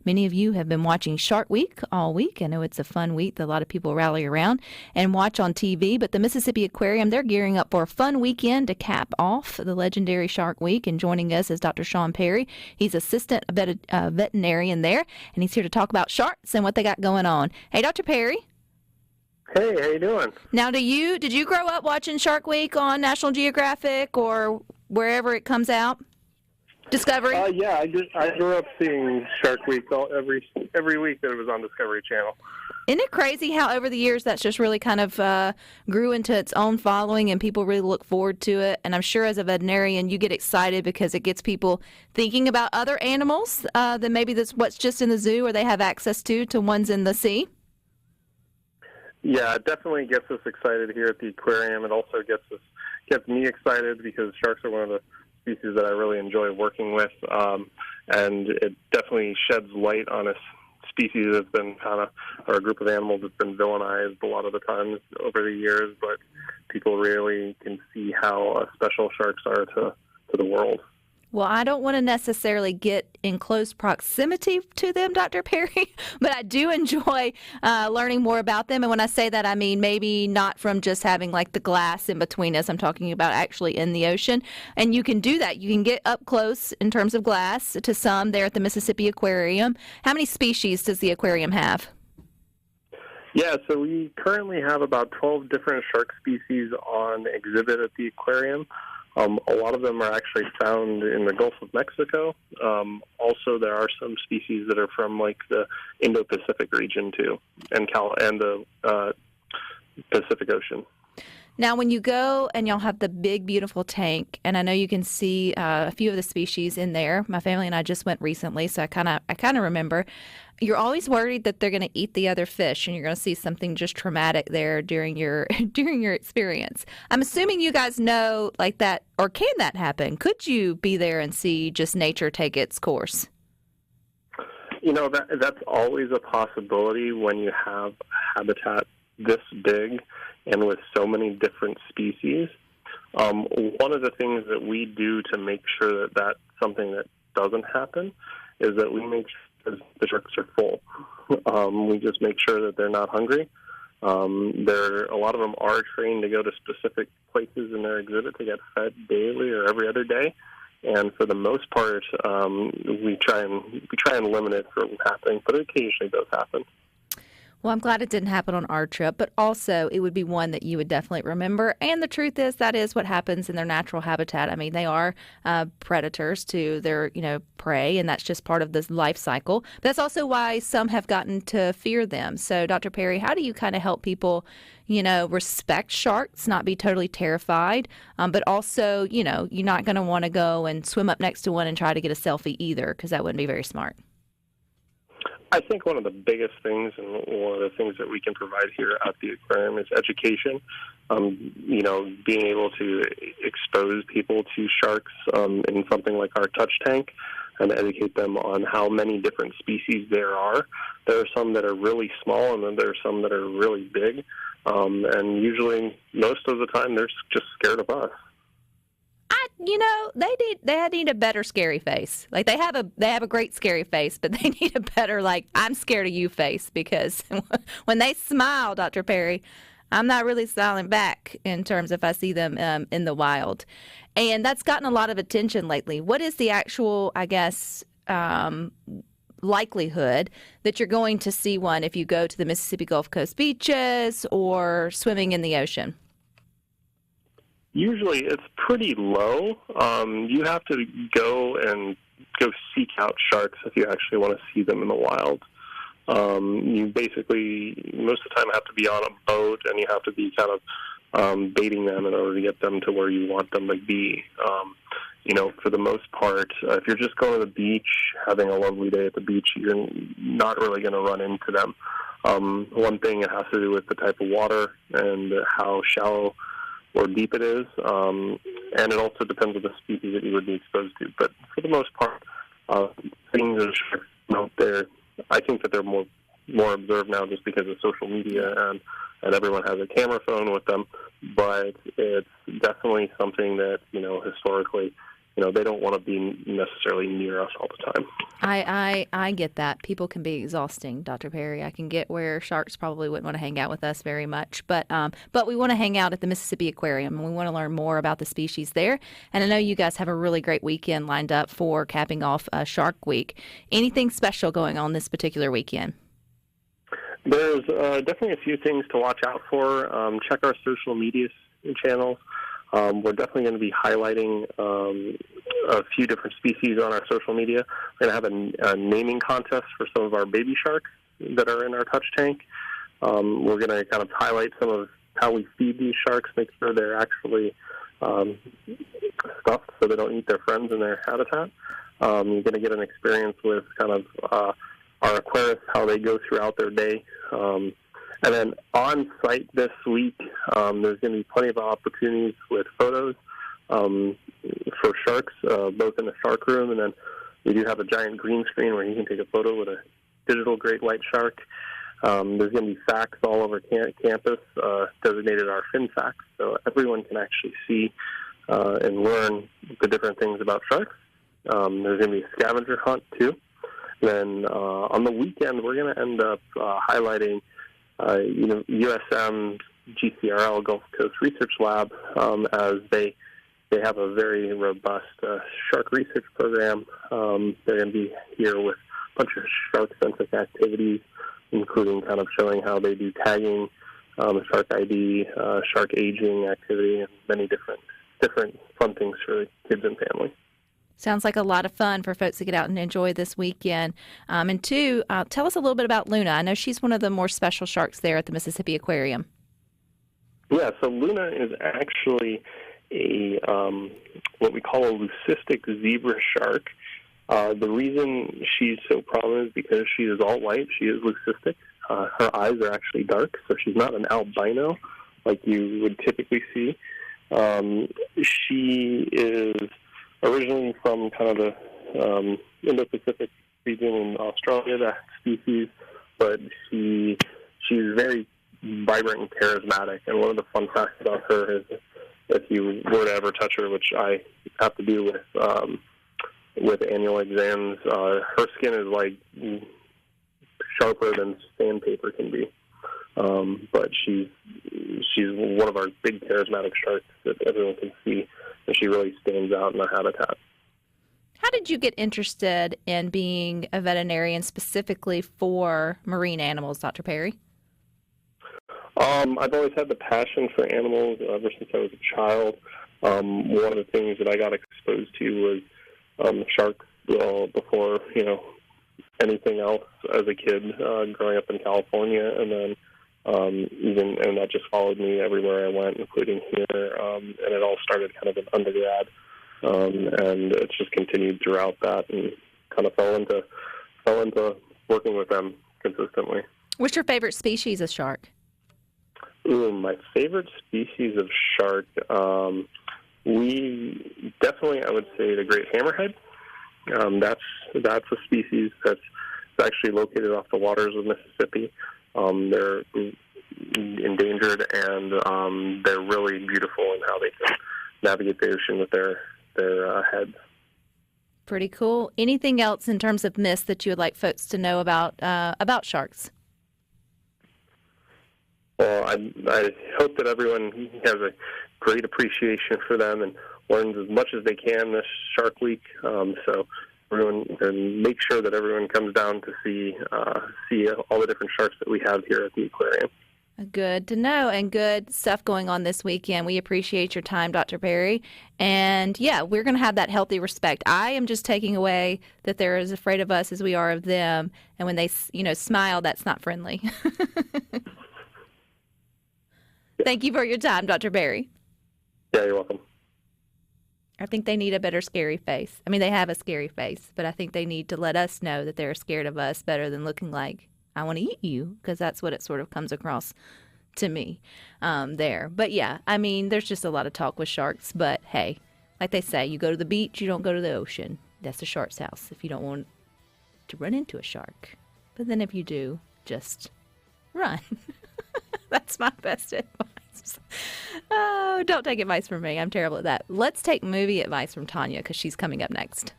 Many of you have been watching Shark Week all week. I know it's a fun week that a lot of people rally around and watch on TV, but the Mississippi Aquarium, they're gearing up for a fun weekend to cap off the legendary Shark Week. And joining us is Dr. Sean Perry. He's assistant veterinarian there, and he's here to talk about sharks and what they got going on. Hey, Dr. Perry. Hey, how you doing? Now, did you grow up watching Shark Week on National Geographic or wherever it comes out? Discovery? Yeah, I grew up seeing Shark Week every week that it was on Discovery Channel. Isn't it crazy how over the years that's just really kind of grew into its own following and people really look forward to it? And I'm sure as a veterinarian you get excited because it gets people thinking about other animals than maybe that's what's just in the zoo or they have access to ones in the sea. Yeah, it definitely gets us excited here at the aquarium. It also gets me excited because sharks are one of the species that I really enjoy working with, and it definitely sheds light on a species that's been or a group of animals that's been villainized a lot of the times over the years, but people really can see how special sharks are to the world. Well, I don't want to necessarily get in close proximity to them, Dr. Perry, but I do enjoy learning more about them. And when I say that, I mean maybe not from just having like the glass in between us. I'm talking about actually in the ocean. And you can do that. You can get up close in terms of glass to some there at the Mississippi Aquarium. How many species does the aquarium have? Yeah, so we currently have about 12 different shark species on exhibit at the aquarium. A lot of them are actually found in the Gulf of Mexico. Also, there are some species that are from like the Indo-Pacific region too, and the Pacific Ocean. Now, when you go and y'all have the big, beautiful tank, and I know you can see a few of the species in there. My family and I just went recently, so I kind of remember. You're always worried that they're going to eat the other fish, and you're going to see something just traumatic there during your experience. I'm assuming you guys know like that, or can that happen? Could you be there and see just nature take its course? You know, that's always a possibility when you have a habitat this big and with so many different species. One of the things that we do to make sure that that's something that doesn't happen is that we make sure the sharks are full. We just make sure that they're not hungry. A lot of them are trained to go to specific places in their exhibit to get fed daily or every other day. And for the most part, we try and limit it from happening, but it occasionally does happen. Well, I'm glad it didn't happen on our trip, but also it would be one that you would definitely remember. And the truth is that is what happens in their natural habitat. I mean, they are predators to their, prey, and that's just part of this life cycle. But that's also why some have gotten to fear them. So, Dr. Perry, how do you kind of help people, respect sharks, not be totally terrified, but also, you're not going to want to go and swim up next to one and try to get a selfie either, because that wouldn't be very smart. I think one of the biggest things and one of the things that we can provide here at the aquarium is education. Being able to expose people to sharks in something like our touch tank and educate them on how many different species there are. There are some that are really small, and then there are some that are really big. And usually, most of the time, they're just scared of us. They need a better scary face. Like they have a great scary face, but they need a better I'm scared of you face, because when they smile, Dr. Perry, I'm not really smiling back in terms if I see them in the wild. And that's gotten a lot of attention lately. What is the actual, likelihood that you're going to see one if you go to the Mississippi Gulf Coast beaches or swimming in the ocean? Usually it's pretty low. You have to go seek out sharks if you actually want to see them in the wild. You basically, most of the time, have to be on a boat, and you have to be kind of baiting them in order to get them to where you want them to be. For the most part, if you're just going to the beach, having a lovely day at the beach, you're not really going to run into them. One thing, it has to do with the type of water and how shallow or deep it is, and it also depends on the species that you would be exposed to. But for the most part, things are out there. I think that they're more observed now just because of social media and everyone has a camera phone with them. But it's definitely something that historically they don't want to be necessarily near us all the time. I get that. People can be exhausting, Dr. Perry. I can get where sharks probably wouldn't want to hang out with us very much, but we want to hang out at the Mississippi Aquarium, and we want to learn more about the species there. And I know you guys have a really great weekend lined up for capping off Shark Week. Anything special going on this particular weekend? There's definitely a few things to watch out for. Check our social media channels. We're definitely going to be highlighting a few different species on our social media. We're going to have a naming contest for some of our baby sharks that are in our touch tank. We're going to kind of highlight some of how we feed these sharks, make sure they're actually stuffed so they don't eat their friends in their habitat. You're going to get an experience with kind of our aquarists, how they go throughout their day. And then on site this week, there's going to be plenty of opportunities with photos for sharks, both in the shark room, and then we do have a giant green screen where you can take a photo with a digital great white shark. There's going to be facts all over campus, designated our fin facts, so everyone can actually see and learn the different things about sharks. There's going to be a scavenger hunt, too. Then on the weekend, we're going to end up highlighting USM GCRL Gulf Coast Research Lab, as they have a very robust shark research program. They're going to be here with a bunch of shark-centric activities, including kind of showing how they do tagging, shark ID, shark aging activity, and many different fun things for kids and family. Sounds like a lot of fun for folks to get out and enjoy this weekend. And two, tell us a little bit about Luna. I know she's one of the more special sharks there at the Mississippi Aquarium. Yeah, so Luna is actually a what we call a leucistic zebra shark. The reason she's so prominent is because she is all white. She is leucistic. Her eyes are actually dark, so she's not an albino like you would typically see. She is originally from kind of the Indo-Pacific region in Australia, that species, but she's very vibrant and charismatic. And one of the fun facts about her is if you were to ever touch her, which I have to do with annual exams, her skin is like sharper than sandpaper can be. But she's one of our big charismatic sharks that everyone can see, and she really stands out in our habitat. How did you get interested in being a veterinarian specifically for marine animals, Dr. Perry? I've always had the passion for animals ever since I was a child. One of the things that I got exposed to was sharks before anything else as a kid, growing up in California, and then and that just followed me everywhere I went, including here. And it all started kind of in undergrad, and it's just continued throughout that, and kind of fell into working with them consistently. What's your favorite species of shark? Ooh, my favorite species of shark, we definitely, I would say, the great hammerhead. That's a species that's actually located off the waters of Mississippi. They're endangered, and they're really beautiful in how they can navigate the ocean with their heads. Pretty cool. Anything else in terms of myths that you would like folks to know about sharks? Well, I hope that everyone has a great appreciation for them and learns as much as they can this Shark Week. So everyone, and make sure that everyone comes down to see all the different sharks that we have here at the aquarium. Good to know, and good stuff going on this weekend. We appreciate your time, Dr. Perry. And yeah, we're going to have that healthy respect. I am just taking away that they're as afraid of us as we are of them. And when they, smile, that's not friendly. Thank you for your time, Dr. Perry. Yeah, you're welcome. I think they need a better scary face. I mean, they have a scary face, but I think they need to let us know that they're scared of us better than looking like, I want to eat you, because that's what it sort of comes across to me there. But yeah, I mean, there's just a lot of talk with sharks, but hey, like they say, you go to the beach, you don't go to the ocean. That's the shark's house if you don't want to run into a shark. But then if you do, just run. That's my best advice. Oh, don't take advice from me. I'm terrible at that. Let's take movie advice from Tanya because she's coming up next.